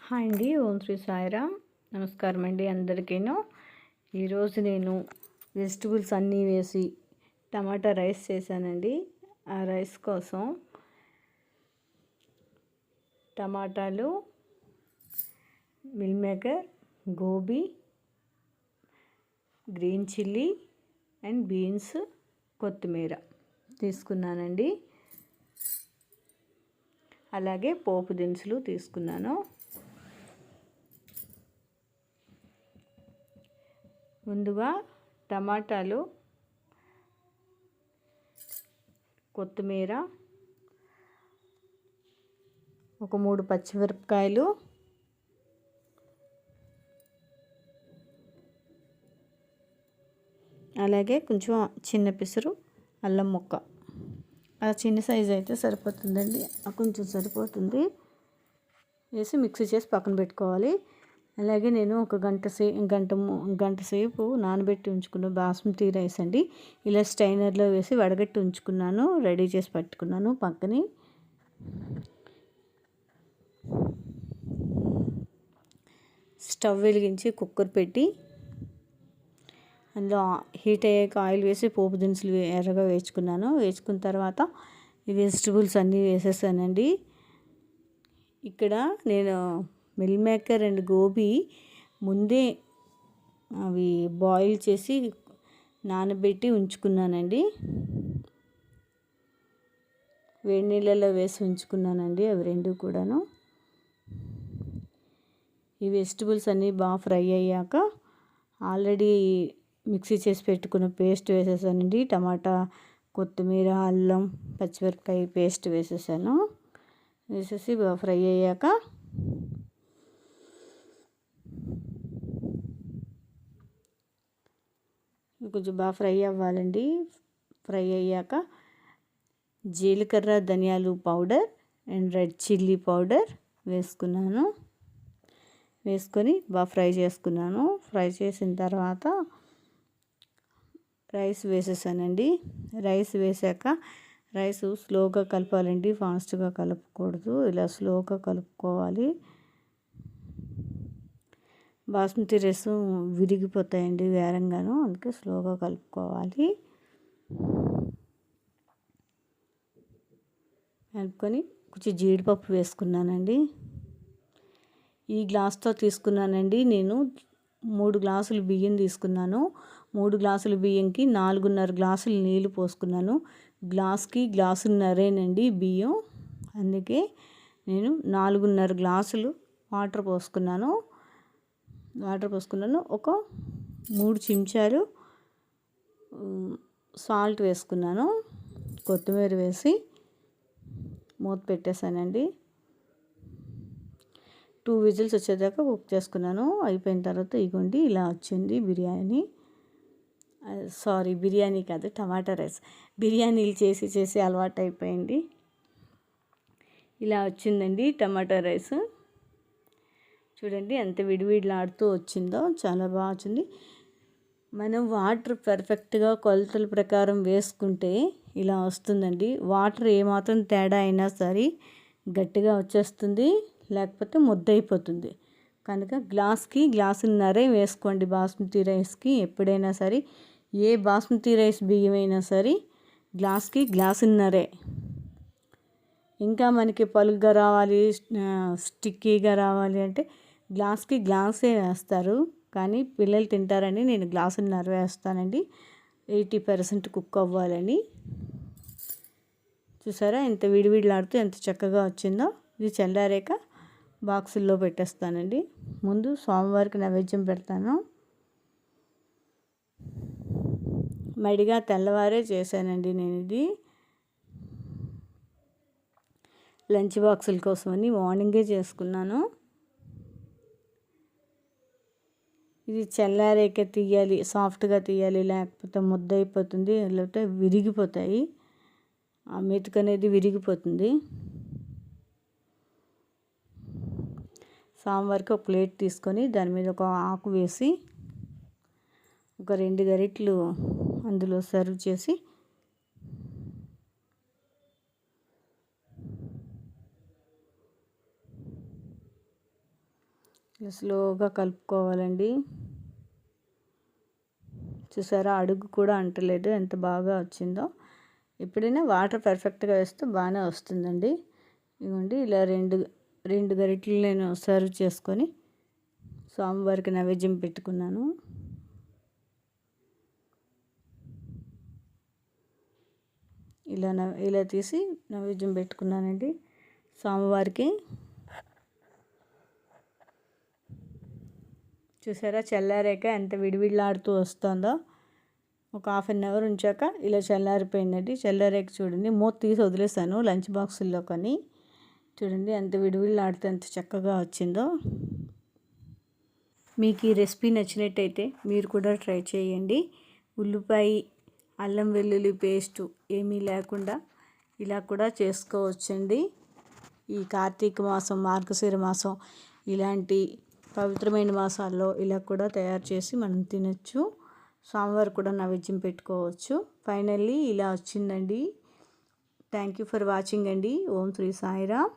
Hi అండి. ఓం శ్రీ సాయిరామ్. నమస్కారం అండి అందరికీను. ఈరోజు నేను వెజిటబుల్స్ అన్నీ వేసి టమాటా రైస్ చేశానండి. ఆ రైస్ కోసం టమాటాలు, meal maker, gobi, green chilli and beans, కొత్తిమీర తీసుకున్నానండి. అలాగే పోపు దినుసులు తీసుకున్నాను. ముందుగా టమాటాలు, కొత్తిమీర, ఒక 3 పచ్చిమిరపకాయలు, అలాగే కొంచెం చిన్న పిసురు అల్లం ముక్క. ఆ చిన్న సైజు అయితే సరిపోతుందండి, కొంచెం సరిపోతుంది. వేసి మిక్సీ చేసి పక్కన పెట్టుకోవాలి. అలాగే నేను ఒక గంట సేపు నానబెట్టి ఉంచుకున్న బాస్మతి రైస్ అండి. ఇలా స్టైనర్లో వేసి వడగట్టి ఉంచుకున్నాను, రెడీ చేసి పెట్టుకున్నాను పక్కని. స్టవ్ వెలిగించి కుక్కర్ పెట్టి అందులో హీట్ అయ్యాక ఆయిల్ వేసి పోపు దినుసులు ఎర్రగా వేసుకున్న తర్వాత ఈ వెజిటబుల్స్ అన్నీ వేసేసానండి. ఇక్కడ నేను మిల్ మేకర్ అండ్ గోబీ ముందే అవి బాయిల్ చేసి నానబెట్టి ఉంచుకున్నానండి. వేడి నీళ్ళలో వేసి ఉంచుకున్నానండి అవి రెండు కూడాను. ఈ వెజిటబుల్స్ అన్నీ బాగా ఫ్రై అయ్యాక ఆల్రెడీ మిక్సీ చేసి పెట్టుకున్న పేస్ట్ వేసేసానండి. టమాటా, కొత్తిమీర, అల్లం, పచ్చిమిరపకాయ పేస్ట్ వేసేసాను. వేసేసి బాగా ఫ్రై అయ్యాక కొంచెం బాగా ఫ్రై అవ్వాలండి. ఫ్రై అయ్యాక జీలకర్ర, ధనియాలు powder and red chilli powder వేసుకున్నాను. వేసుకొని బాగా ఫ్రై చేసుకున్నాను. ఫ్రై చేసిన తర్వాత రైస్ వేసేసానండి. రైస్ వేసాక రైస్ స్లోగా కలపాలండి, ఫాస్ట్గా కలపకూడదు. ఇలా స్లోగా కలుపుకోవాలి. బాస్మతి రైస్ విరిగిపోతాయండి వేరంగాను, అందుకే స్లోగా కలుపుకోవాలి. కలుపుకొని కొంచెం జీడిపప్పు వేసుకున్నానండి. ఈ గ్లాస్తో తీసుకున్నానండి నేను. 3 గ్లాసులు బియ్యం తీసుకున్నాను. 3 గ్లాసుల బియ్యంకి 4.5 గ్లాసులు నీళ్లు పోసుకున్నాను. గ్లాస్కి గ్లాసున్నరేనండి బియ్యం, అందుకే నేను 4.5 గ్లాసులు వాటర్ పోసుకున్నాను. ఒక 3 చెంచాలు సాల్ట్ వేసుకున్నాను. కొత్తిమీర వేసి మూత పెట్టేశానండి. 2 విజిల్స్ వచ్చేదాకా కుక్ చేసుకున్నాను. అయిపోయిన తర్వాత ఇగోండి ఇలా వచ్చింది బిర్యానీ. బిర్యానీ కాదు, టమాటా రైస్. బిర్యానీలు చేసి అలవాటు అయిపోయింది. ఇలా వచ్చిందండి టమాటా రైస్. చూడండి ఎంత విడివిడిలాడుతూ వచ్చిందో, చాలా బాగా వచ్చింది. మనం వాటర్ పర్ఫెక్ట్గా కొలతల ప్రకారం వేసుకుంటే ఇలా వస్తుందండి. వాటర్ ఏమాత్రం తేడా అయినా సరే గట్టిగా వచ్చేస్తుంది, లేకపోతే ముద్దయిపోతుంది. కనుక గ్లాస్కి గ్లాసున్నరే వేసుకోండి బాస్మతి రైస్కి. ఎప్పుడైనా సరే ఏ బాస్మతి రైస్ బియ్యమైనా సరే గ్లాస్కి గ్లాసున్నరే. ఇంకా మనకి పలుగ్గా రావాలి, స్టిక్కీగా రావాలి అంటే గ్లాస్కి గ్లాసే వేస్తారు. కానీ పిల్లలు తింటారని నేను గ్లాసున్నర వేస్తానండి, 80% కుక్ అవ్వాలని. చూసారా ఎంత విడివిడిలాడుతూ ఎంత చక్కగా వచ్చిందో. ఇది చల్లారాక బాక్సుల్లో పెట్టేస్తానండి. ముందు సోమవారికి నైవేద్యం పెడతాను. మడిగా తెల్లవారే చేశానండి నేను ఇది. లంచ్ బాక్సుల కోసమని మార్నింగే చేసుకున్నాను. ఇది చల్లారాక తీయాలి, సాఫ్ట్గా తీయాలి, లేకపోతే ముద్ద అయిపోతుంది, లేకపోతే విరిగిపోతాయి. ఆ మెతుకు అనేది విరిగిపోతుంది. సాంబార్కి ఒక ప్లేట్ తీసుకొని దాని మీద ఒక ఆకు వేసి ఒక 2 గరిటెలు అందులో సర్వ్ చేసి ఇలా స్లోగా కలుపుకోవాలండి. చూసారా, అడుగు కూడా అంటలేదు, ఎంత బాగా వచ్చిందో. ఎప్పుడైనా వాటర్ పర్ఫెక్ట్గా వేస్తే బాగానే వస్తుందండి. ఇవ్వండి, ఇలా రెండు గరిటెలు నేను సర్వ్ చేసుకొని స్వామివారికి నైవేద్యం పెట్టుకున్నాను. ఇలా తీసి నైవేద్యం పెట్టుకున్నానండి స్వామివారికి. చూసారా, చల్లారాక ఎంత విడివిడిలాడుతూ వస్తుందో. ఒక 1/2 అవర్ ఉంచాక ఇలా చల్లారిపోయిందండి. చల్లారాక చూడండి, మూత తీసి వదిలేసాను లంచ్ బాక్సుల్లో. కానీ చూడండి ఎంత విడివిడిలాడితే ఎంత చక్కగా వచ్చిందో. మీకు ఈ రెసిపీ నచ్చినట్టయితే మీరు కూడా ట్రై చేయండి. ఉల్లిపాయ అల్లం వెల్లుల్లి పేస్టు ఏమీ లేకుండా ఇలా కూడా చేసుకోవచ్చండి. ఈ కార్తీక మాసం, మార్గశిర మాసం ఇలాంటి పవిత్రమైన మాసాల్లో ఇలా కూడా తయారు చేసి మనం తినచ్చు. స్వామివారు కూడా నైవేద్యం పెట్టుకోవచ్చు. ఫైనల్లీ ఇలా వచ్చిందండి. థ్యాంక్ యూ ఫర్ వాచింగ్ అండి. ఓం శ్రీ సాయిరామ్.